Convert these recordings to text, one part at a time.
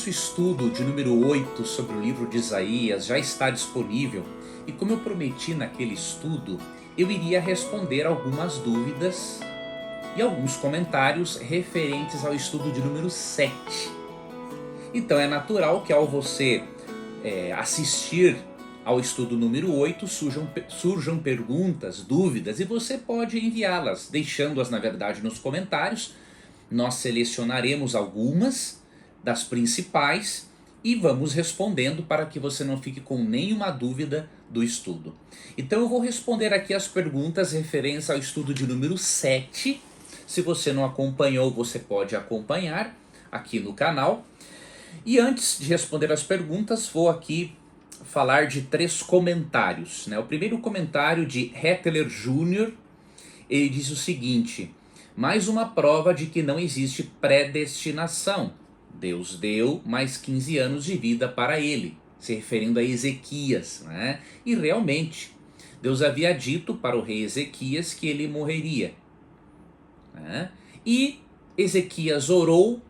nosso estudo de número 8 sobre o livro de Isaías já está disponível e, como eu prometi naquele estudo, eu iria responder algumas dúvidas e alguns comentários referentes ao estudo de número 7. Então é natural que ao você assistir ao estudo número 8 surjam perguntas, dúvidas, e você pode enviá-las, deixando-as na verdade nos comentários. Nós selecionaremos algumas das principais e vamos respondendo para que você não fique com nenhuma dúvida do estudo. Então eu vou responder aqui as perguntas referentes ao estudo de número 7. Se você não acompanhou, você pode acompanhar aqui no canal. E antes de responder as perguntas, vou aqui falar de 3 comentários. O primeiro comentário de Hettler Jr., ele diz o seguinte: mais uma prova de que não existe predestinação. Deus deu mais 15 anos de vida para ele, se referindo a Ezequias, E realmente, Deus havia dito para o rei Ezequias que ele morreria. E Ezequias orou,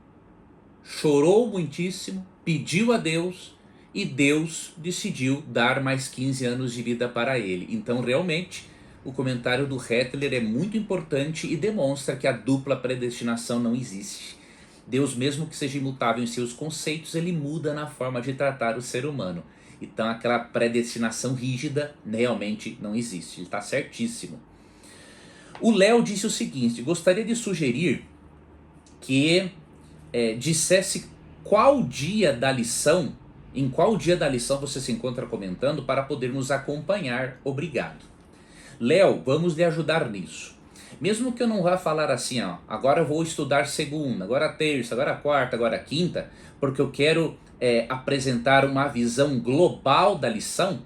chorou muitíssimo, pediu a Deus, e Deus decidiu dar mais 15 anos de vida para ele. Então realmente o comentário do Hettler é muito importante e demonstra que a dupla predestinação não existe. Deus, mesmo que seja imutável em seus conceitos, ele muda na forma de tratar o ser humano. Então aquela predestinação rígida realmente não existe. Ele está certíssimo. O Léo disse o seguinte: gostaria de sugerir que dissesse qual dia da lição, em qual dia da lição você se encontra comentando para poder nos acompanhar. Obrigado. Léo, vamos lhe ajudar nisso. Mesmo que eu não vá falar assim, agora eu vou estudar segunda, agora terça, agora quarta, agora quinta, porque eu quero apresentar uma visão global da lição,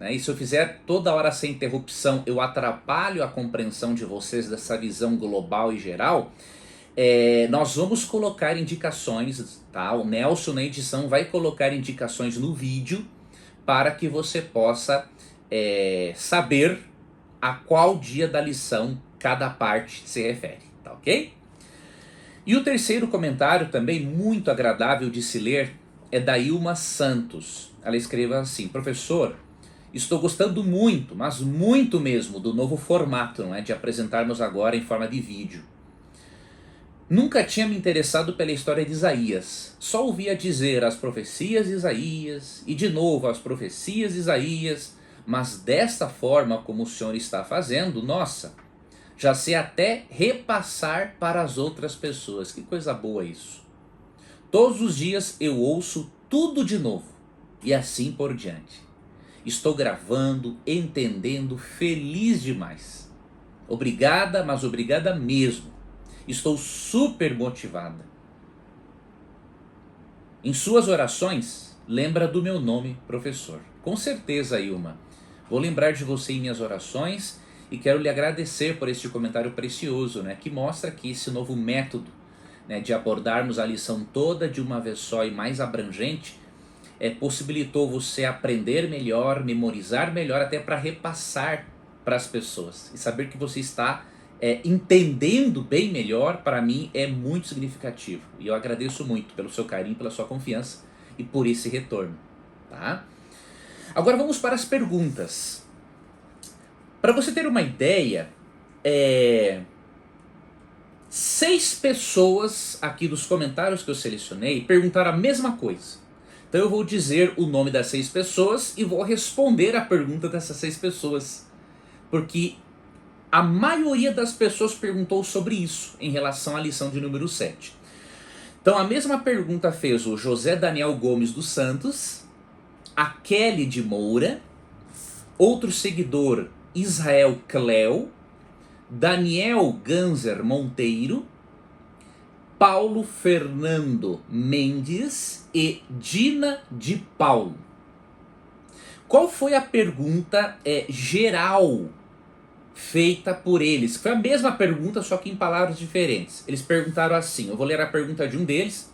e se eu fizer toda hora sem interrupção, eu atrapalho a compreensão de vocês dessa visão global e geral. Nós vamos colocar indicações, tá? O Nelson na edição vai colocar indicações no vídeo para que você possa saber a qual dia da lição cada parte se refere, tá ok? E o terceiro comentário, também muito agradável de se ler, é da Ilma Santos. Ela escreve assim: professor, estou gostando muito, mas muito mesmo, do novo formato, de apresentarmos agora em forma de vídeo. Nunca tinha me interessado pela história de Isaías, só ouvia dizer as profecias de Isaías, e de novo as profecias de Isaías, mas desta forma como o senhor está fazendo, nossa, já sei até repassar para as outras pessoas. Que coisa boa isso. Todos os dias eu ouço tudo de novo, e assim por diante. Estou gravando, entendendo, feliz demais. Obrigada, mas obrigada mesmo. Estou super motivada. Em suas orações, lembra do meu nome, professor. Com certeza, Ilma. Vou lembrar de você em minhas orações e quero lhe agradecer por este comentário precioso, que mostra que esse novo método, de abordarmos a lição toda de uma vez só e mais abrangente, possibilitou você aprender melhor, memorizar melhor, até para repassar para as pessoas. E saber que você está entendendo bem melhor, para mim é muito significativo. E eu agradeço muito pelo seu carinho, pela sua confiança e por esse retorno. Tá? Agora vamos para as perguntas. Para você ter uma ideia, 6 pessoas aqui dos comentários que eu selecionei perguntaram a mesma coisa. Então eu vou dizer o nome das 6 pessoas e vou responder a pergunta dessas 6 pessoas. Porque a maioria das pessoas perguntou sobre isso em relação à lição de número 7. Então a mesma pergunta fez o José Daniel Gomes dos Santos, a Kelly de Moura, outro seguidor Israel Cleo, Daniel Ganser Monteiro, Paulo Fernando Mendes e Dina de Paulo. Qual foi a pergunta geral feita por eles? Foi a mesma pergunta, só que em palavras diferentes. Eles perguntaram assim, eu vou ler a pergunta de um deles.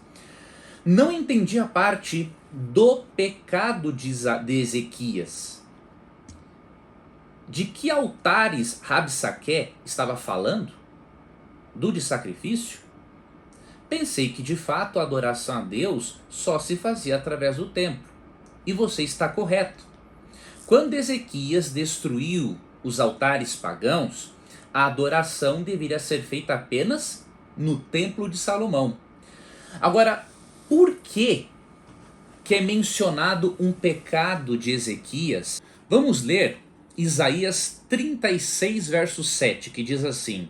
Não entendi a parte do pecado de Ezequias. De que altares Rabsaqué estava falando? Do de sacrifício? pensei que de fato a adoração a Deus só se fazia através do templo. E você está correto. Quando Ezequias destruiu os altares pagãos, a adoração deveria ser feita apenas no templo de Salomão. Agora, por que é mencionado um pecado de Ezequias? Vamos ler Isaías 36, verso 7, que diz assim: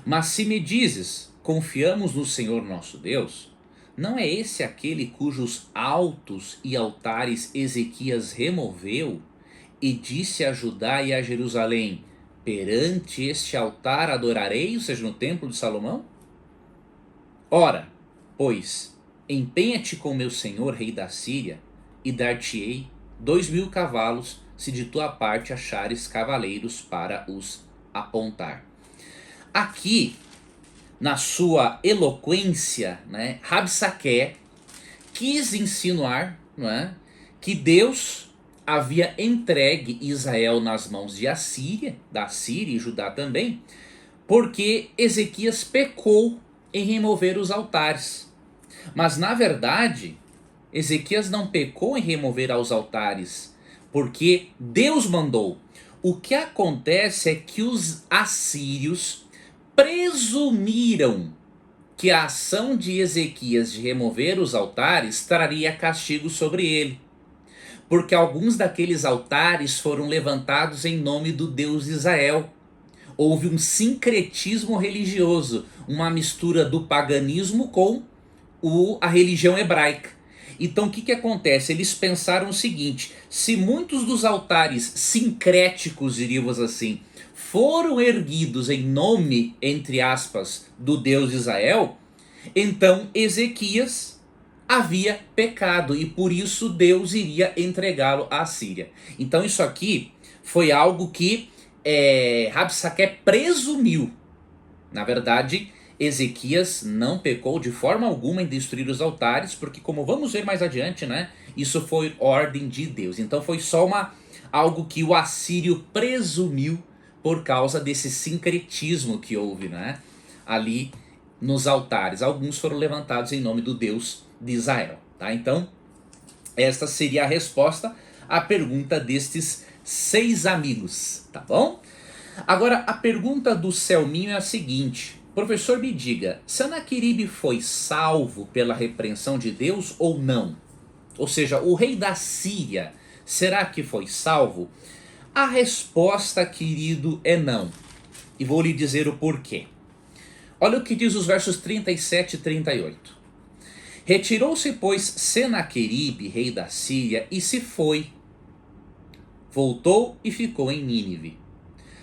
Mas se me dizes, confiamos no Senhor nosso Deus, não é esse aquele cujos altos e altares Ezequias removeu e disse a Judá e a Jerusalém, perante este altar adorarei, ou seja, no templo de Salomão? Ora, pois, empenha-te com meu senhor, rei da Síria, e dar-te-ei 2.000 cavalos, se de tua parte achares cavaleiros para os apontar. Aqui, na sua eloquência, né, Rabsaqué quis insinuar, não é, que Deus havia entregue Israel nas mãos de Assíria, da Síria e Judá também, porque Ezequias pecou em remover os altares. Mas na verdade, Ezequias não pecou em remover os altares, porque Deus mandou. O que acontece é que os assírios presumiram que a ação de Ezequias de remover os altares traria castigo sobre ele, porque alguns daqueles altares foram levantados em nome do Deus de Israel. Houve um sincretismo religioso, uma mistura do paganismo com a religião hebraica. Então o que acontece? Eles pensaram o seguinte: se muitos dos altares sincréticos, diríamos assim, foram erguidos em nome, entre aspas, do Deus de Israel, então Ezequias havia pecado e por isso Deus iria entregá-lo à Síria. Então isso aqui foi algo que Rabsaqué presumiu. Na verdade, Ezequias não pecou de forma alguma em destruir os altares, porque como vamos ver mais adiante, né, isso foi ordem de Deus. Então foi só algo que o assírio presumiu por causa desse sincretismo que houve, né, ali nos altares. Alguns foram levantados em nome do Deus de Israel. Tá? Então, esta seria a resposta à pergunta destes 6 amigos. Tá bom? Agora, a pergunta do Selminho é a seguinte: professor, me diga, Senaqueribe foi salvo pela repreensão de Deus ou não? Ou seja, o rei da Síria, será que foi salvo? A resposta, querido, é não. E vou lhe dizer o porquê. Olha o que diz os versos 37 e 38. Retirou-se, pois, Senaqueribe, rei da Síria, e se foi. Voltou e ficou em Nínive.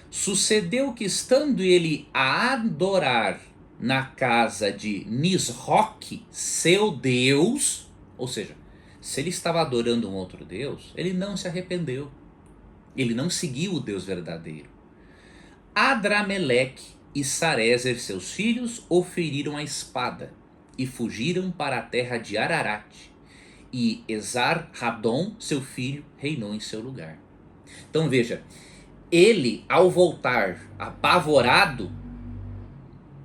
Sucedeu que, estando ele a adorar na casa de Nisroque, seu Deus, ou seja, se ele estava adorando um outro Deus, ele não se arrependeu. Ele não seguiu o Deus verdadeiro. Adrameleque e Sarezer, seus filhos, o feriram a espada e fugiram para a terra de Ararat. E Esar-Hadon, seu filho, reinou em seu lugar. Então veja, ele, ao voltar apavorado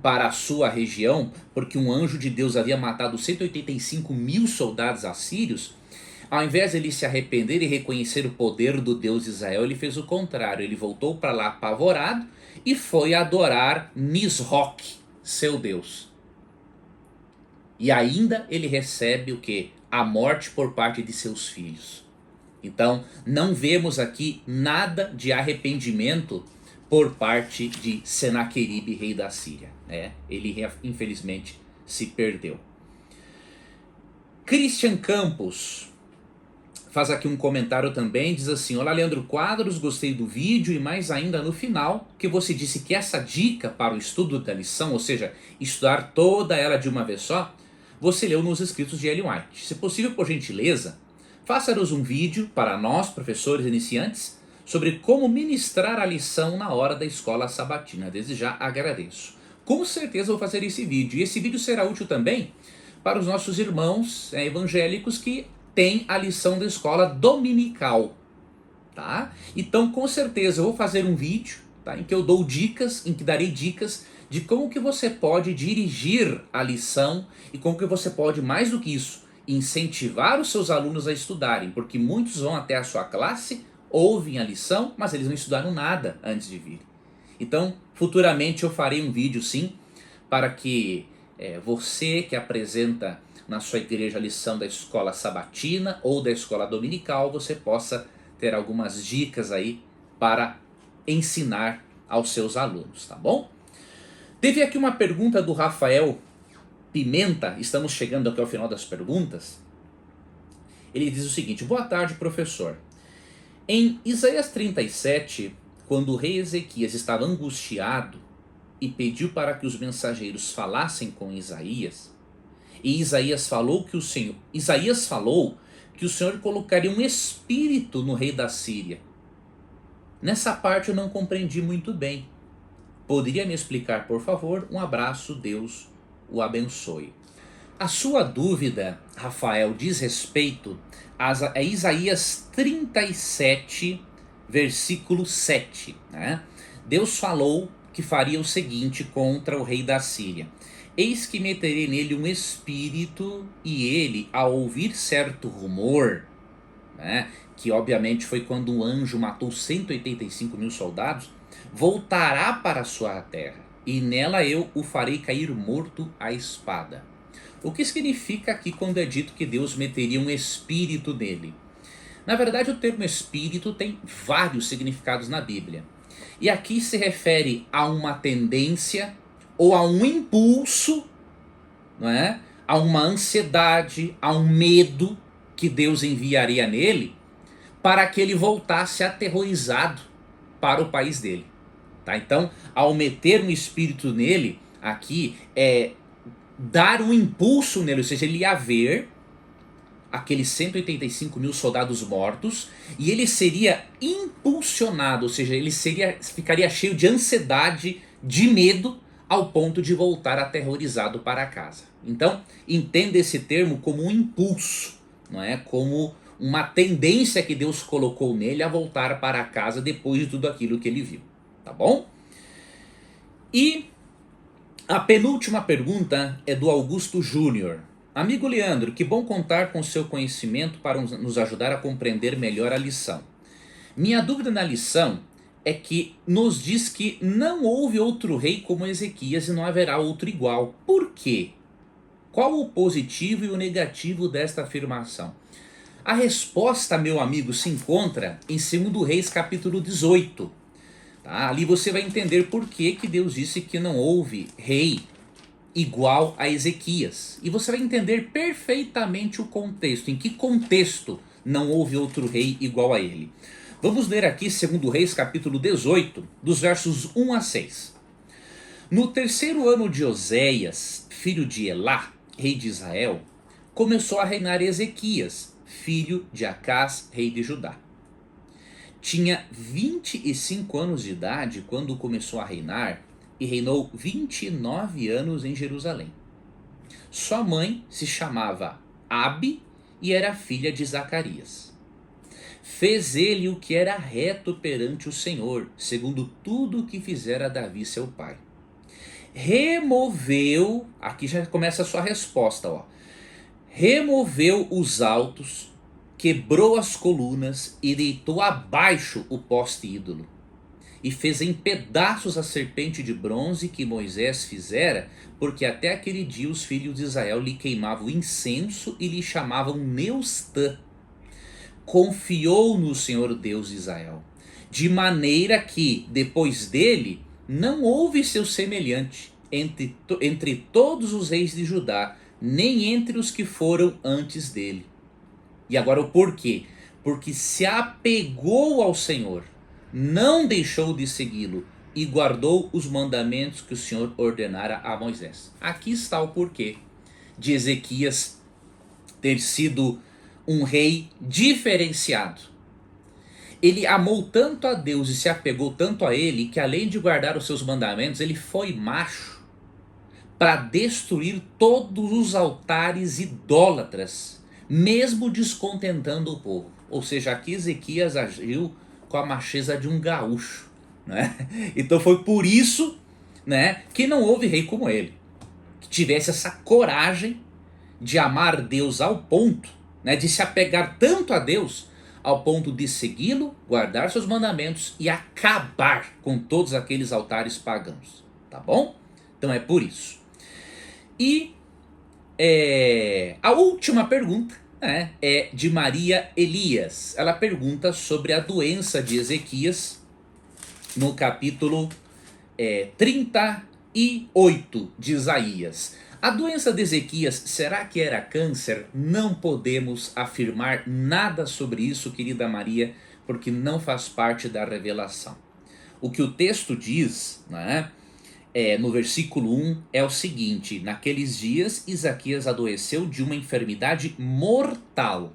para a sua região, porque um anjo de Deus havia matado 185.000 soldados assírios, ao invés de ele se arrepender e reconhecer o poder do Deus de Israel, ele fez o contrário. Ele voltou para lá apavorado e foi adorar Nisroque, seu Deus. E ainda ele recebe o quê? A morte por parte de seus filhos. Então, não vemos aqui nada de arrependimento por parte de Senaqueribe, rei da Síria. Ele, infelizmente, se perdeu. Christian Campos faz aqui um comentário também, diz assim: olá, Leandro Quadros, gostei do vídeo e mais ainda no final, que você disse que essa dica para o estudo da lição, ou seja, estudar toda ela de uma vez só, você leu nos escritos de Ellen White. Se possível, por gentileza, faça-nos um vídeo para nós, professores iniciantes, sobre como ministrar a lição na hora da escola sabatina. Desde já agradeço. Com certeza vou fazer esse vídeo. E esse vídeo será útil também para os nossos irmãos evangélicos que têm a lição da escola dominical. Tá? Então, com certeza, eu vou fazer um vídeo, tá, em que eu dou dicas, em que darei dicas de como que você pode dirigir a lição e como que você pode, mais do que isso, incentivar os seus alunos a estudarem, porque muitos vão até a sua classe, ouvem a lição, mas eles não estudaram nada antes de vir. Então, futuramente eu farei um vídeo sim, para que você que apresenta na sua igreja a lição da escola sabatina ou da escola dominical, você possa ter algumas dicas aí para ensinar aos seus alunos, tá bom? Teve aqui uma pergunta do Rafael Pimenta, estamos chegando aqui ao final das perguntas. Ele diz o seguinte: boa tarde, professor. Em Isaías 37, quando o rei Ezequias estava angustiado e pediu para que os mensageiros falassem com Isaías, e Isaías falou que o Senhor colocaria um espírito no rei da Síria. Nessa parte eu não compreendi muito bem. Poderia me explicar, por favor? Um abraço, Deus o abençoe. A sua dúvida, Rafael, diz respeito a Isaías 37, versículo 7. Né? Deus falou que faria o seguinte contra o rei da Síria: eis que meterei nele um espírito, e ele, ao ouvir certo rumor, né, que obviamente foi quando um anjo matou 185 mil soldados, voltará para a sua terra, e nela eu o farei cair morto à espada. O que significa aqui quando é dito que Deus meteria um espírito nele? Na verdade, o termo espírito tem vários significados na Bíblia. E aqui se refere a uma tendência ou a um impulso, não é? A uma ansiedade, a um medo que Deus enviaria nele para que ele voltasse aterrorizado para o país dele. Tá? Então, ao meter um espírito nele, aqui é dar um impulso nele, ou seja, ele ia ver aqueles 185 mil soldados mortos e ele seria impulsionado, ou seja, ele ficaria cheio de ansiedade, de medo, ao ponto de voltar aterrorizado para casa. Então, entenda esse termo como um impulso, não é? Como uma tendência que Deus colocou nele a voltar para casa depois de tudo aquilo que ele viu. Tá bom? E a penúltima pergunta é do Augusto Júnior. Amigo Leandro, que bom contar com seu conhecimento para nos ajudar a compreender melhor a lição. Minha dúvida na lição é que nos diz que não houve outro rei como Ezequias e não haverá outro igual. Por quê? Qual o positivo e o negativo desta afirmação? A resposta, meu amigo, se encontra em 2 Reis capítulo 18. Tá? Ali você vai entender por que Deus disse que não houve rei igual a Ezequias. E você vai entender perfeitamente o contexto. Em que contexto não houve outro rei igual a ele? Vamos ler aqui 2 Reis capítulo 18, dos versos 1 a 6. No terceiro ano de Oséias, filho de Elá, rei de Israel, começou a reinar Ezequias, filho de Acás, rei de Judá. Tinha 25 anos de idade quando começou a reinar e reinou 29 anos em Jerusalém. Sua mãe se chamava Abi e era filha de Zacarias. Fez ele o que era reto perante o Senhor, segundo tudo o que fizera Davi seu pai. Removeu, aqui já começa a sua resposta, ó. Removeu os altos, quebrou as colunas e deitou abaixo o poste ídolo. E fez em pedaços a serpente de bronze que Moisés fizera, porque até aquele dia os filhos de Israel lhe queimavam incenso e lhe chamavam Neustã. Confiou no Senhor Deus de Israel, de maneira que, depois dele, não houve seu semelhante entre todos os reis de Judá, nem entre os que foram antes dele. E agora o porquê? Porque se apegou ao Senhor, não deixou de segui-lo e guardou os mandamentos que o Senhor ordenara a Moisés. Aqui está o porquê de Ezequias ter sido um rei diferenciado. Ele amou tanto a Deus e se apegou tanto a ele que, além de guardar os seus mandamentos, ele foi macho para destruir todos os altares idólatras, mesmo descontentando o povo. Ou seja, aqui Ezequias agiu com a macheza de um gaúcho, né? Então foi por isso né, que não houve rei como ele, que tivesse essa coragem de amar Deus ao ponto, né, de se apegar tanto a Deus, ao ponto de segui-lo, guardar seus mandamentos e acabar com todos aqueles altares pagãos, tá bom? Então é por isso. E a última pergunta, né, é de Maria Elias. Ela pergunta sobre a doença de Ezequias no capítulo 38 de Isaías. A doença de Ezequias, será que era câncer? Não podemos afirmar nada sobre isso, querida Maria, porque não faz parte da revelação. O que o texto diz, né, no versículo 1 é o seguinte: naqueles dias Ezequias adoeceu de uma enfermidade mortal.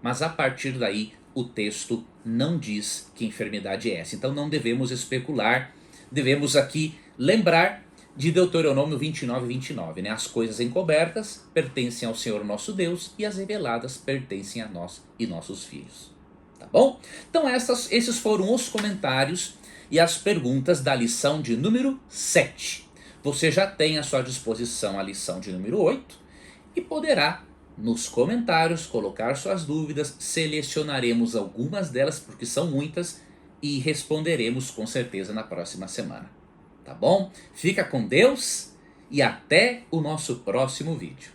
Mas a partir daí o texto não diz que enfermidade é essa. Então não devemos especular, devemos aqui lembrar de Deuteronômio 29, né? As coisas encobertas pertencem ao Senhor nosso Deus e as reveladas pertencem a nós e nossos filhos. Tá bom? Então esses foram os comentários e as perguntas da lição de número 7. Você já tem à sua disposição a lição de número 8 e poderá nos comentários colocar suas dúvidas, selecionaremos algumas delas, porque são muitas, e responderemos com certeza na próxima semana. Tá bom? Fica com Deus e até o nosso próximo vídeo.